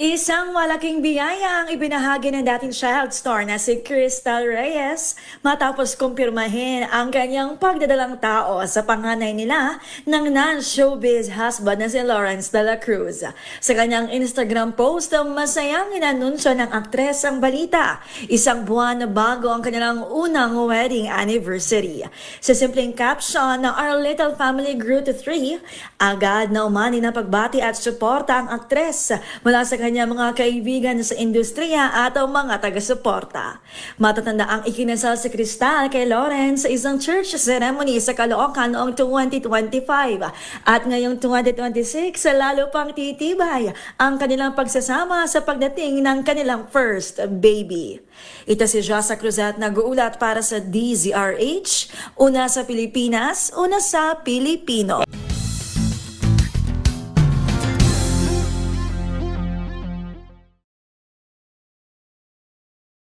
Isang malaking biyaya ang ibinahagi ng dating child star na si Crystal Reyes matapos kumpirmahin ang kanyang pagdadalang tao sa panganay nila ng non-showbiz husband na si Lawrence de la Cruz. Sa kanyang Instagram post, masayang inanunsyo ng aktres ang balita, isang buwan bago ang kanilang unang wedding anniversary. Sa simpleng caption na "Our little family grew to 3", agad na umani na pagbati at suporta ang aktres mula sa kanyang mga kaibigan sa industriya at ang mga taga-suporta. Matatanda ang ikinasal si Crystal kay Lawrence sa isang church ceremony sa Caloocan noong 2025 at ngayong 2026 lalo pang titibay ang kanilang pagsasama sa pagdating ng kanilang first baby. Ito si Josa Cruzat nag-uulat para sa DZRH, una sa Pilipinas, una sa Pilipino.